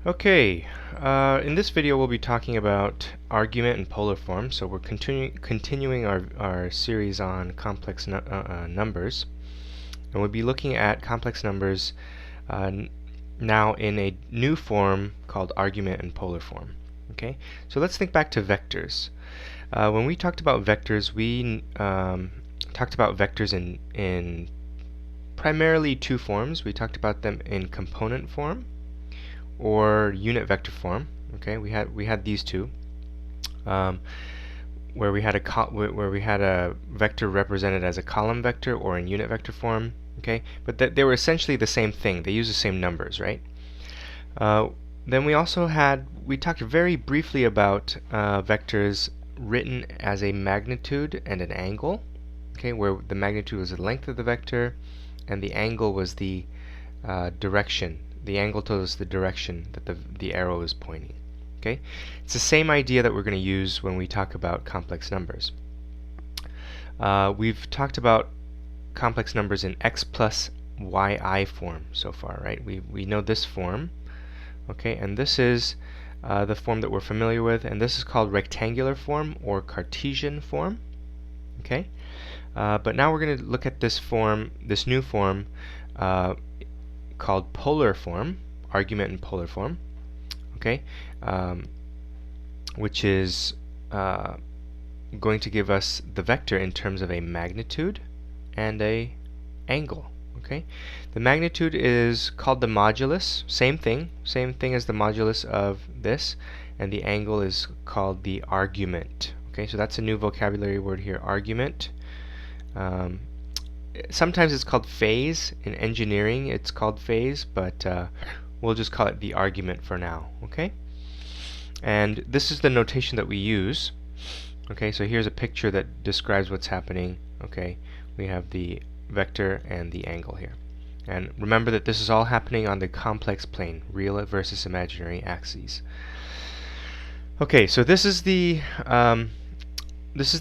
Okay, in this video we'll be talking about argument and polar form. So we're continuing our series on complex numbers, and we'll be looking at complex numbers now in a new form called argument and polar form. Okay, so let's think back to vectors. When we talked about vectors, we talked about vectors in primarily two forms. We talked about them in component form or unit vector form. Okay, we had these two, where we had a vector represented as a column vector or in unit vector form. Okay, but they were essentially the same thing. They use the same numbers, right? Then we talked very briefly about vectors written as a magnitude and an angle. Okay, where the magnitude was the length of the vector, and the angle was the direction. The angle tells us the direction that the arrow is pointing. Okay, it's the same idea that we're going to use when we talk about complex numbers. We've talked about complex numbers in x plus yi form so far, right? We know this form, okay, and this is the form that we're familiar with, and this is called rectangular form or Cartesian form. Okay, but now we're going to look at this new form called polar form, argument and polar form, okay, which is going to give us the vector in terms of a magnitude and a angle. Okay, the magnitude is called the modulus, same thing as the modulus of this, and the angle is called the argument. Okay, so that's a new vocabulary word here, argument. Sometimes it's called phase. In engineering it's called phase, but we'll just call it the argument for now. Okay, and this is the notation that we use. Okay, so here's a picture that describes what's happening. Okay, we have the vector and the angle here, and remember that this is all happening on the complex plane, real versus imaginary axes. Okay, so this is the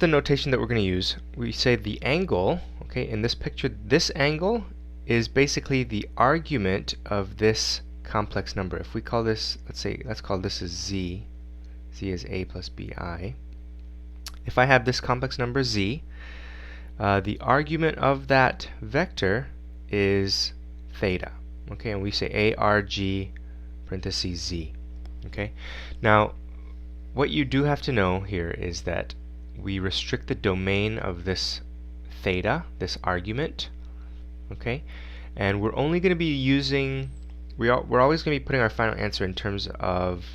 notation that we're going to use. We say the angle, okay, in this picture, this angle is basically the argument of this complex number. If we call this, let's call this as z. Z is a plus bi. If I have this complex number z, the argument of that vector is theta. Okay, and we say arg parentheses z. Okay, now what you do have to know here is that we restrict the domain of this theta, this argument, okay, and we're only going to be using, we're always going to be putting our final answer in terms of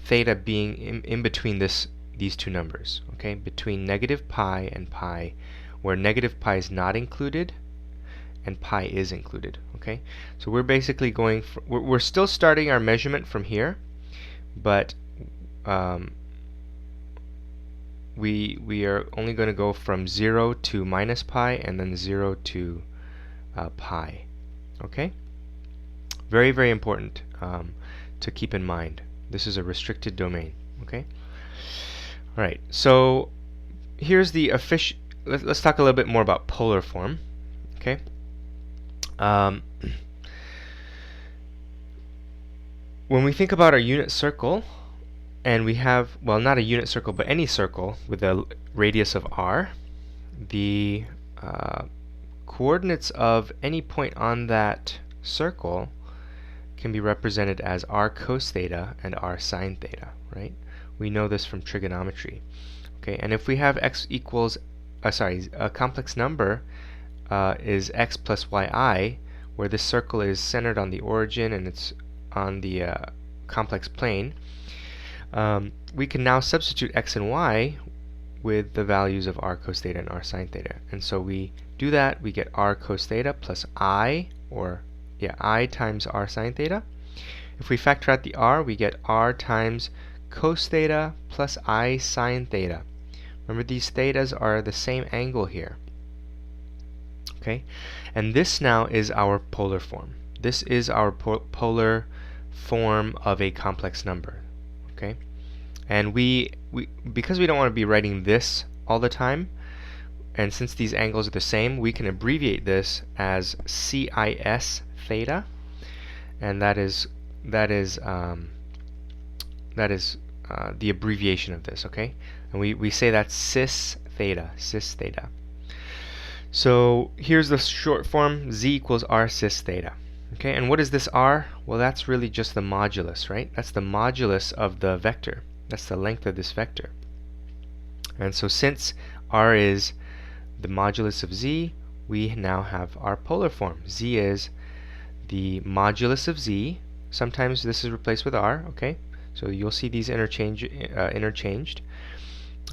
theta being in between these two numbers, okay, between negative pi and pi, where negative pi is not included and pi is included. Okay, so we're basically going we're still starting our measurement from here, but we are only going to go from 0 to minus pi and then 0 to pi. Okay? Very, very important to keep in mind. This is a restricted domain. Okay? Alright, so here's the official. Let's talk a little bit more about polar form. Okay? When we think about our unit circle, and we have, well, not a unit circle, but any circle with a radius of r, the coordinates of any point on that circle can be represented as r cos theta and r sine theta, right? We know this from trigonometry. Okay, and if we have x equals, a complex number is x plus yi, where this circle is centered on the origin and it's on the complex plane, we can now substitute x and y with the values of r cos theta and r sine theta. And so we do that, we get r cos theta plus I times r sine theta. If we factor out the r, we get r times cos theta plus I sine theta. Remember, these thetas are the same angle here. Okay? And this now is our polar form. This is our polar form of a complex number. Okay, and we because we don't want to be writing this all the time, and since these angles are the same, we can abbreviate this as CIS theta, and that is the abbreviation of this, okay? And we say that's cis theta, cis theta. So here's the short form, z equals r cis theta. Okay, and what is this r? Well, that's really just the modulus, right? That's the modulus of the vector. That's the length of this vector. And so since r is the modulus of z, we now have our polar form. Z is the modulus of z. Sometimes this is replaced with r, okay? So you'll see these interchanged,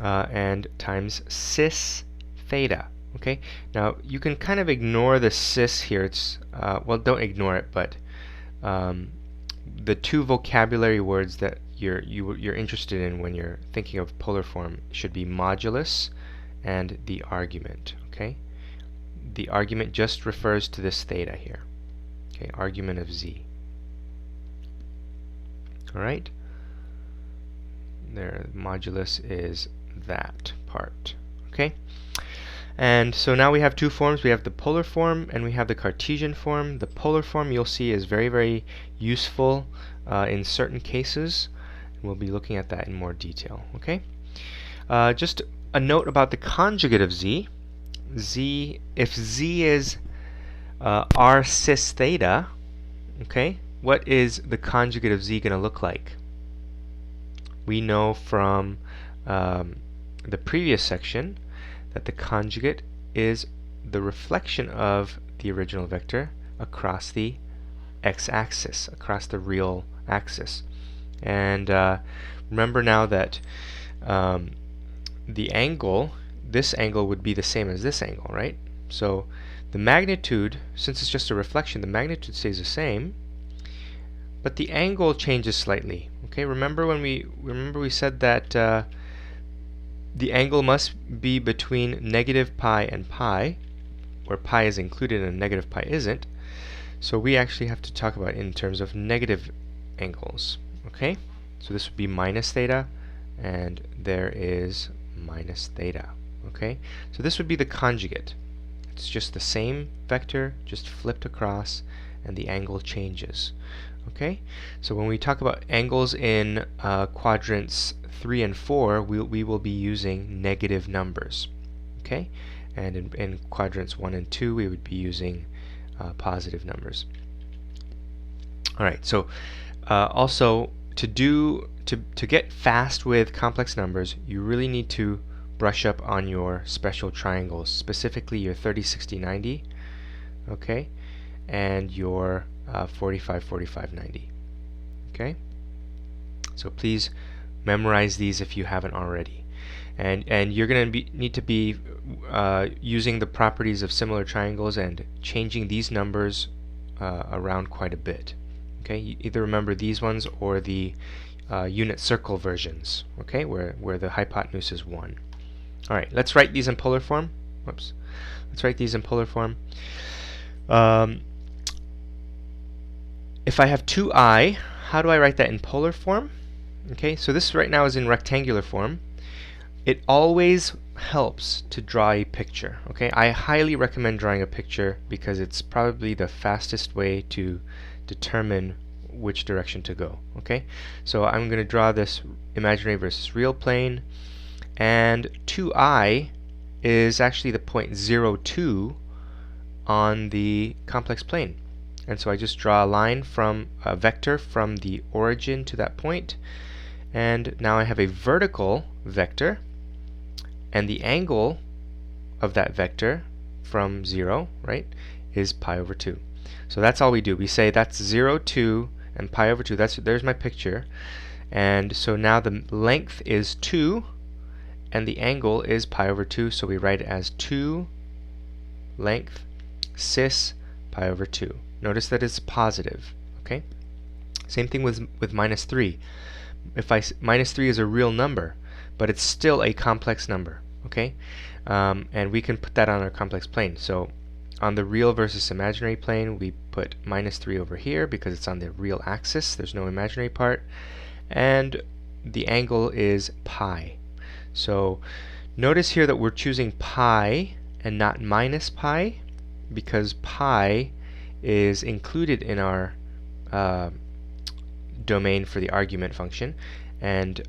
and times cis theta. Okay. Now you can kind of ignore the cis here. It's well, don't ignore it, but the two vocabulary words that you're interested in when you're thinking of polar form should be modulus and the argument. Okay. The argument just refers to this theta here. Okay. Argument of z. All right. There, modulus is that part. Okay. And so now we have two forms. We have the polar form and we have the Cartesian form. The polar form, you'll see, is very, very useful in certain cases. We'll be looking at that in more detail. Okay. Just a note about the conjugate of z. If z is r cis theta, okay, what is the conjugate of z going to look like? We know from the previous section that the conjugate is the reflection of the original vector across the x-axis, across the real axis. And remember now that the angle, this angle would be the same as this angle, right? So the magnitude, since it's just a reflection, the magnitude stays the same, but the angle changes slightly. Okay, remember we said that the angle must be between negative pi and pi, where pi is included and negative pi isn't. So we actually have to talk about it in terms of negative angles. Okay, so this would be minus theta, and there is minus theta. Okay, so this would be the conjugate. It's just the same vector, just flipped across, and the angle changes. Okay, so when we talk about angles in quadrants 3 and 4, we will be using negative numbers. Okay, and in quadrants 1 and 2, we would be using positive numbers. All right, so also to get fast with complex numbers, you really need to brush up on your special triangles, specifically your 30, 60, 90, okay, and your 45, 45, 90. Okay, so please memorize these if you haven't already, and you're going to need to be using the properties of similar triangles and changing these numbers around quite a bit. Okay, you either remember these ones or the unit circle versions. Okay, where the hypotenuse is 1. All right, let's write these in polar form. Whoops, let's write these in polar form. If I have 2I, how do I write that in polar form? Okay, so this right now is in rectangular form. It always helps to draw a picture. Okay, I highly recommend drawing a picture because it's probably the fastest way to determine which direction to go. Okay, so I'm going to draw this imaginary versus real plane, and 2I is actually the point 0,2 on the complex plane. And so I just draw a line from a vector from the origin to that point, and now I have a vertical vector, and the angle of that vector from 0, right, is pi over 2. So that's all we do. We say that's 0, 2, and pi over 2. There's my picture. And so now the length is 2, and the angle is pi over 2, so we write it as 2 length cis pi over 2. Notice that it's positive. Okay. Same thing with minus 3. Minus 3 is a real number, but it's still a complex number. Okay, and we can put that on our complex plane. So on the real versus imaginary plane, we put minus 3 over here because it's on the real axis. There's no imaginary part, and the angle is pi. So notice here that we're choosing pi and not minus pi because pi is included in our domain for the argument function, and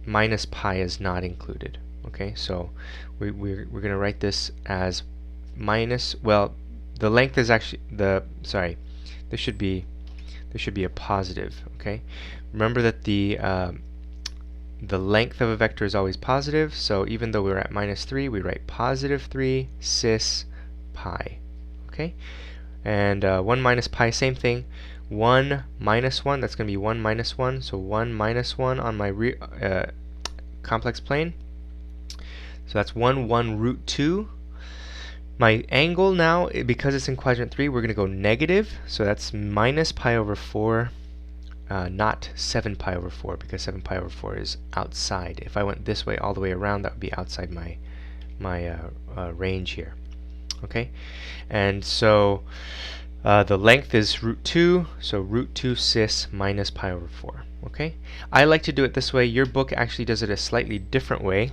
minus pi is not included. Okay, so we're going to write this as minus, well, the length is actually there should be a positive. Okay, remember that the length of a vector is always positive, so even though we're at minus 3, we write positive 3 cis pi. Okay, and 1 minus pi, same thing. 1 minus 1, that's going to be 1 minus 1, so 1 minus 1 on my complex plane. So that's 1 root 2. My angle now, because it's in quadrant 3, we're going to go negative, so that's minus pi over 4, not 7 pi over 4, because 7 pi over 4 is outside. If I went this way all the way around, that would be outside my range here. Okay, and so the length is root 2, so root 2 cis minus pi over 4. Okay, I like to do it this way. Your book actually does it a slightly different way,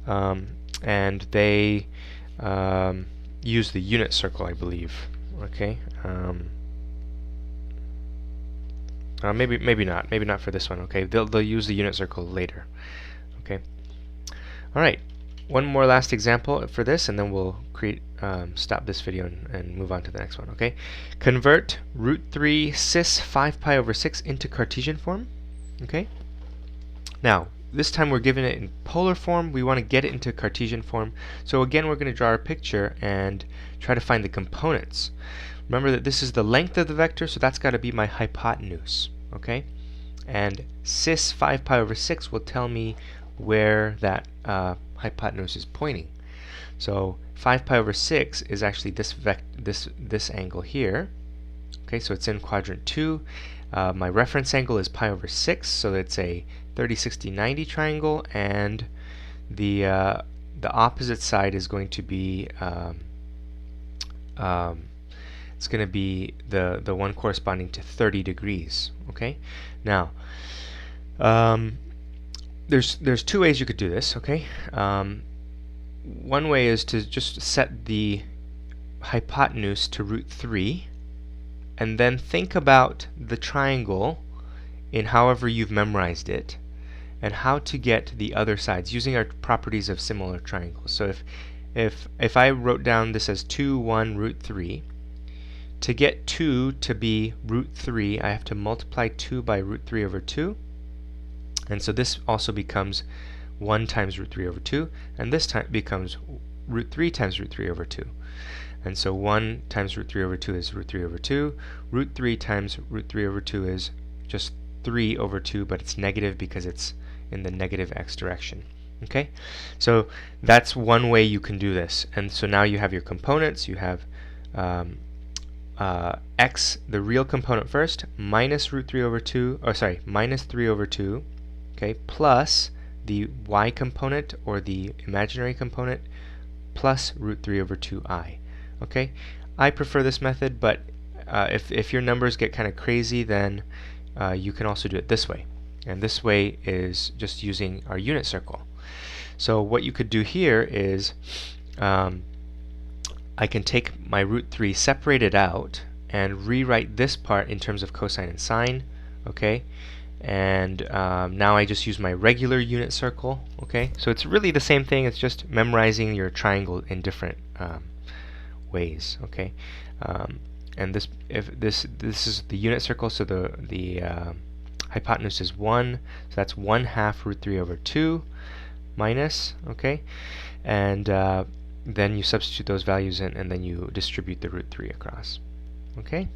and they use the unit circle, I believe. Okay, maybe not for this one. Okay, they'll use the unit circle later. Okay, all right. One more last example for this, and then we'll stop this video and move on to the next one. Okay, convert root 3 cis 5 pi over 6 into Cartesian form. Okay, now this time we're given it in polar form. We want to get it into Cartesian form. So again, we're going to draw our picture and try to find the components. Remember that this is the length of the vector, so that's got to be my hypotenuse. Okay, and cis 5 pi over 6 will tell me where that hypotenuse is pointing. So 5 pi over 6 is actually this angle here. Okay, so it's in quadrant 2. My reference angle is pi over 6, so it's a 30, 60, 90 triangle, and the opposite side is going to be it's going to be the one corresponding to 30 degrees. Okay, now there's two ways you could do this. Okay, one way is to just set the hypotenuse to root 3, and then think about the triangle in however you've memorized it, and how to get the other sides using our properties of similar triangles. So if I wrote down this as 2, 1, root 3, to get 2 to be root 3, I have to multiply 2 by root 3 over 2. And so this also becomes 1 times root 3 over 2, and this time becomes root 3 times root 3 over 2. And so 1 times root 3 over 2 is root 3 over 2. Root 3 times root 3 over 2 is just 3 over 2, but it's negative because it's in the negative x direction. Okay, so that's one way you can do this. And so now you have your components. You have x, the real component first, minus root 3 over 2, or sorry, minus 3 over 2, okay, plus the y component, or the imaginary component, plus root 3 over 2i. Okay, I prefer this method, but if your numbers get kind of crazy, then you can also do it this way. And this way is just using our unit circle. So what you could do here is I can take my root 3, separate it out, and rewrite this part in terms of cosine and sine. Okay, and now I just use my regular unit circle. Okay, so it's really the same thing. It's just memorizing your triangle in different ways. Okay, and this is the unit circle, so the hypotenuse is 1, so that's 1/2 root 3 over 2 minus, okay, and then you substitute those values in, and then you distribute the root 3 across. Okay.